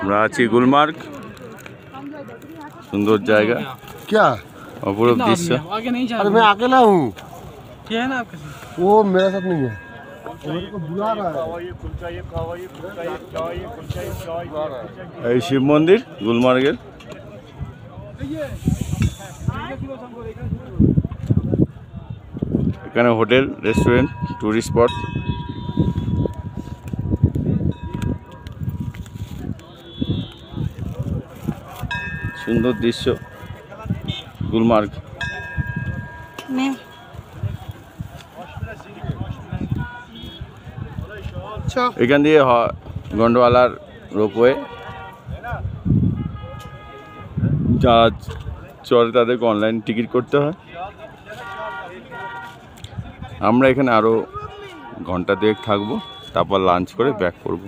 আমরা আছি গুলমার্গ, सुंदर जाएगा। क्या अपूर्व दृश्य। अरे मैं अकेला हूँ। क्या है ना आपके साथ? वो मेरे साथ नहीं है, मेरे को बुला रहा है। शिव मंदिर गुलमार्गेर এখানে হোটেল, রেস্টুরেন্ট, টুরিস্ট স্পট। সুন্দর দৃশ্য গুলমার্গ। এখান দিয়ে গন্ডোয়ালার রোপওয়ে, যারা চলে তাদেরকে অনলাইন টিকিট করতে হয়। আমরা এখানে আরও ঘন্টা দুয়েক থাকবো, তারপর লাঞ্চ করে ব্যাক করব।